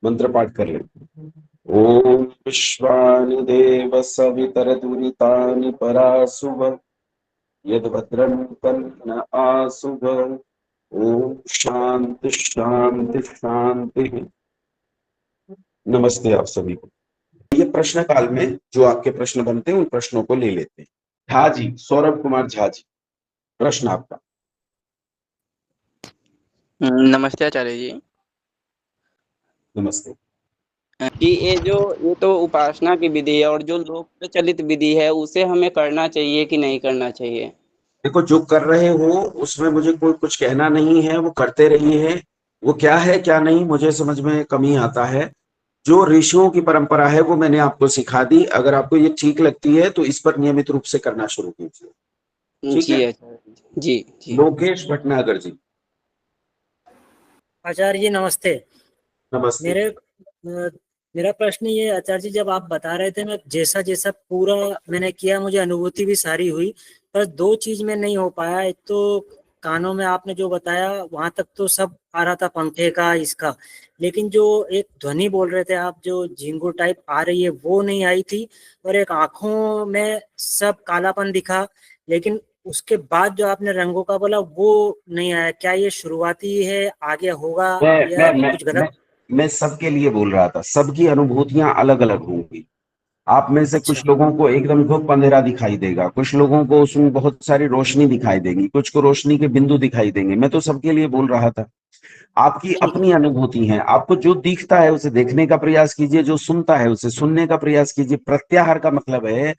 मंत्र पाठ कर ले। ओम विश्वानि देव सवितरदुरितानि परासुव यद्भद्रं तन्न आसुव। ओम शांति शांति शांति। नमस्ते आप सभी को। ये प्रश्न काल में जो आपके प्रश्न बनते हैं उन प्रश्नों को ले लेते हैं। झा जी, सौरभ कुमार झा जी, प्रश्न आपका। नमस्ते आचार्य जी। नमस्ते कि ये तो उपासना की विधि है और जो लोक प्रचलित विधि है उसे हमें करना चाहिए कि नहीं करना चाहिए? देखो, जो कर रहे हो उसमें मुझे कोई कुछ कहना नहीं है, वो करते रहिए। वो क्या है क्या नहीं मुझे समझ में कमी आता है। जो ऋषियों की परंपरा है वो मैंने आपको सिखा दी। अगर आपको ये ठीक लगती है तो इस पर नियमित रूप से करना शुरू कीजिए। ठीक जी है। आचार्य जी। जी लोकेश भटनागर जी, आचार्य जी नमस्ते। नमस्ते। मेरे मेरा प्रश्न ये आचार्य जी, जब आप बता रहे थे मैं जैसा जैसा पूरा मैंने किया मुझे अनुभूति भी सारी हुई, पर दो चीज में नहीं हो पाया। एक तो कानों में आपने जो बताया वहां तक तो सब आ रहा था पंखे का इसका, लेकिन जो एक ध्वनि बोल रहे थे आप जो झिंगुर टाइप आ रही है वो नहीं आई थी। और एक आंखों में सब कालापन दिखा, लेकिन उसके बाद जो आपने रंगों का बोला वो नहीं आया। क्या ये शुरुआती है, आगे होगा मैं या मैं मैं कुछ मैं गलत? मैं सबके लिए बोल रहा था। सबकी अनुभूतियां अलग अलग होंगी। आप में से अच्छा कुछ लोगों को एकदम धूप अंधेरा दिखाई देगा, कुछ लोगों को उसमें बहुत सारी रोशनी दिखाई देगी, कुछ को रोशनी के बिंदु दिखाई देंगे। मैं तो सबके लिए बोल रहा था। आपकी ठीक अपनी अनुभूति है। आपको जो दिखता है उसे देखने का प्रयास कीजिए, जो सुनता है उसे सुनने का प्रयास कीजिए। प्रत्याहार का मतलब है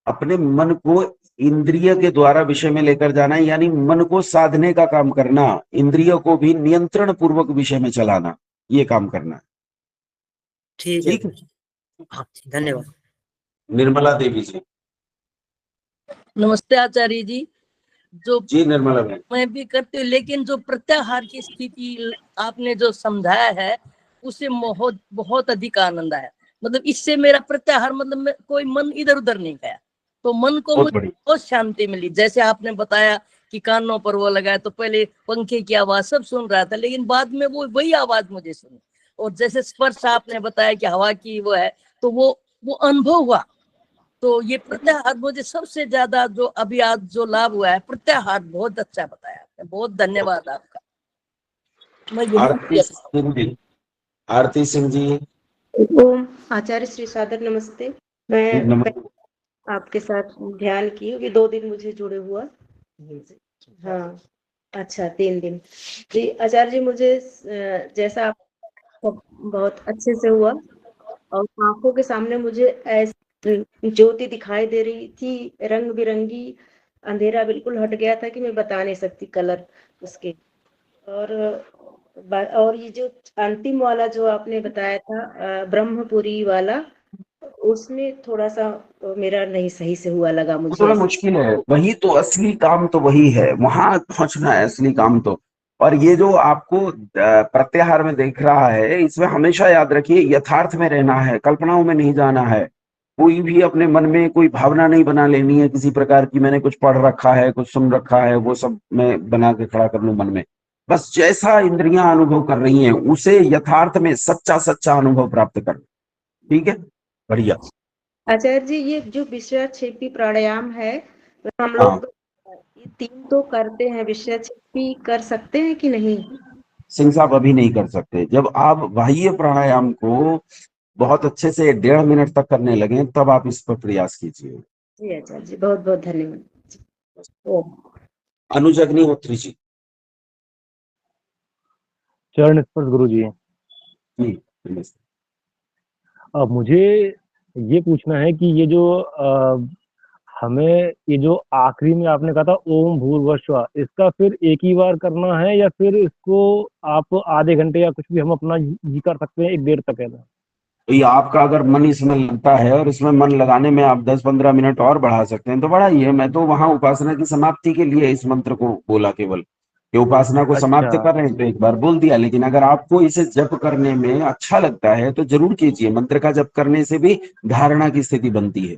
अपने मन को इंद्रिय के द्वारा विषय में लेकर जाना, यानी मन को साधने का काम करना, इंद्रिय को भी नियंत्रण पूर्वक विषय में चलाना, ये काम करना। ठीक है ठीक है। आचार्य जी। हाँ धन्यवाद। निर्मला देवी जी। नमस्ते आचार्य जी। जो जी निर्मला बहन। मैं भी करती हूँ, लेकिन जो प्रत्याहार की स्थिति आपने जो समझाया है उसे बहुत बहुत अधिक आनंद आया। मतलब इससे मेरा प्रत्याहार मतलब कोई मन इधर उधर नहीं गया, तो मन को बहुत मुझे बढ़िया। बहुत शांति मिली। जैसे आपने बताया कि कानों पर वो लगाया, तो पहले पंखे की आवाज सब सुन रहा था, लेकिन बाद में वो वही आवाज मुझे सुनी। और जैसे स्पर्श आपने बताया कि हवा की वो है, तो वो अनुभव हुआ। तो ये प्रत्याहार मुझे सबसे ज्यादा जो अभी आज जो लाभ हुआ है, प्रत्याहार बहुत अच्छा बताया आपने, बहुत धन्यवाद आपका। मैं आरती यही सिंह जी, आरती सिंह जी। ओम आचार्य श्री सादर नमस्ते। मैं नमस्ते। आपके साथ ध्यान की अभी 2 दिन मुझे जुड़े हुआ। हाँ अच्छा 3 दिन। जी आचार्य जी, मुझे जैसा आप बहुत अच्छे से हुआ और आंखों के सामने मुझे ऐसी ज्योति दिखाई दे रही थी, रंग बिरंगी। अंधेरा बिल्कुल हट गया था कि मैं बता नहीं सकती कलर उसके। और ये जो अंतिम वाला जो आपने बताया था ब्रह्मपुरी वाला, उसमें थोड़ा सा मेरा नहीं सही से हुआ लगा वो मुझे थोड़ा ऐसा। मुश्किल है। वही तो असली काम तो वही है, वहां पहुंचना है असली काम तो। और ये जो आपको प्रत्याहार में देख रहा है, इसमें हमेशा याद रखिए यथार्थ में रहना है, कल्पनाओं में नहीं जाना है। कोई भी अपने मन में कोई भावना नहीं बना लेनी है किसी प्रकार की, मैंने कुछ पढ़ रखा है, कुछ सुन रखा है, वो सब मैं बना के खड़ा कर लूं मन में। बस जैसा इंद्रियां अनुभव कर रही हैं उसे यथार्थ में सच्चा सच्चा अनुभव प्राप्त करना। ठीक है, बढ़िया। आचार्य जी, ये जो विषयाक्षेपी प्राणायाम है, हम हाँ, लोग ये 3 तो करते हैं, विषयाक्षेपी कर सकते हैं कि नहीं? सिंह साहब अभी नहीं कर सकते। जब आप बाह्य प्राणायाम को बहुत अच्छे से 1.5 मिनट तक करने लगे तब आप इस पर प्रयास कीजिए। जी आचार्य जी, बहुत बहुत धन्यवाद। ओम। अनुज अग्निहोत्री जी। चरण स्पर्श गुरु जी। जी नमस्ते। अब मुझे ये पूछना है कि ये जो हमें ये जो आखिरी में आपने कहा था ओम भूर्भुवः स्वः, इसका फिर एक ही बार करना है या फिर इसको आप आधे घंटे या कुछ भी हम अपना जी कर सकते हैं, एक देर तक है ना? तो ये आपका अगर मन इसमें लगता है और इसमें मन लगाने में आप 10-15 मिनट और बढ़ा सकते हैं तो बढ़ाइए। मैं तो वहां उपासना की समाप्ति के लिए इस मंत्र को बोला केवल, कि उपासना को समाप्त अच्छा, कर रहे हैं तो एक बार बोल दिया। लेकिन अगर आपको इसे जप करने में अच्छा लगता है तो जरूर कीजिए। मंत्र का जप करने से भी धारणा की स्थिति बनती है।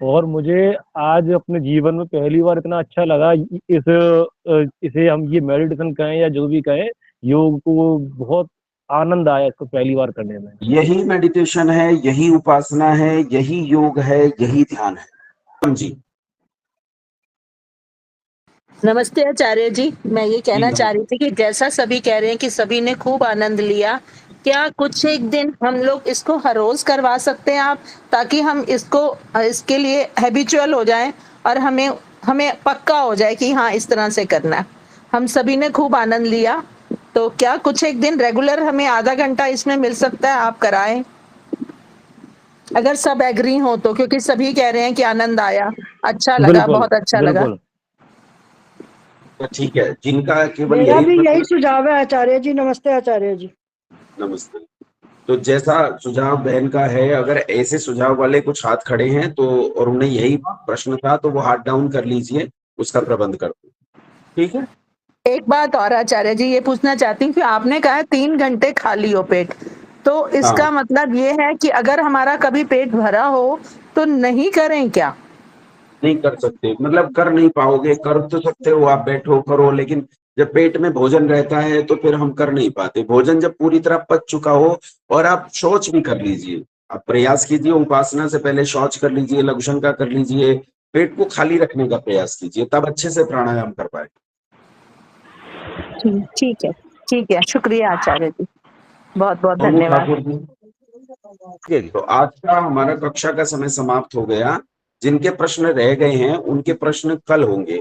और मुझे आज अपने जीवन में पहली बार इतना अच्छा लगा इसे हम ये मेडिटेशन कहें या जो भी कहें, योग को बहुत आनंद आया इसको पहली बार करने में? यही मेडिटेशन है, यही उपासना है, यही योग है, यही ध्यान है जी। नमस्ते आचार्य जी, मैं ये कहना चाह रही थी कि जैसा सभी कह रहे हैं कि सभी ने खूब आनंद लिया, क्या कुछ एक दिन हम लोग इसको हर रोज करवा सकते हैं आप, ताकि हम इसके लिए हैबिचुअल हो जाएं और हमें पक्का हो जाए कि हाँ इस तरह से करना है। हम सभी ने खूब आनंद लिया, तो क्या कुछ एक दिन रेगुलर हमें आधा घंटा इसमें मिल सकता है, आप कराएं अगर सब एग्री हो तो, क्योंकि सभी कह रहे हैं कि आनंद आया, अच्छा लगा, बिल्कुल, बहुत अच्छा लगा। बिल्कुल। तो ठीक है, जिनका केवल मेरा भी प्रश्न- यही सुझाव है आचार्य जी। नमस्ते आचार्य जी। नमस्ते। तो जैसा सुझाव बहन का है, अगर ऐसे सुझाव वाले कुछ हाथ खड़े हैं तो, और उन्हें यही प्रश्न था, तो वो हाथ डाउन कर लीजिए, उसका प्रबंध कर दो। ठीक है। एक बात और आचार्य जी ये पूछना चाहती हूँ कि आपने कहा 3 घंटे खाली हो पेट, तो इसका मतलब ये है कि अगर हमारा कभी पेट भरा हो तो नहीं करें क्या? नहीं कर सकते, मतलब कर नहीं पाओगे, कर तो सकते हो, आप बैठो करो, लेकिन जब पेट में भोजन रहता है तो फिर हम कर नहीं पाते। भोजन जब पूरी तरह पच चुका हो, और आप शौच भी कर लीजिए, आप प्रयास कीजिए, उपासना से पहले शौच कर लीजिए, लघुशंका कर लीजिए, पेट को खाली रखने का प्रयास कीजिए, तब अच्छे से प्राणायाम कर पाए। ठीक है, शुक्रिया आचार्य जी, बहुत बहुत धन्यवाद। ठाकुर जी, तो आज का हमारा कक्षा का समय समाप्त हो गया। जिनके प्रश्न रह गए हैं उनके प्रश्न कल होंगे।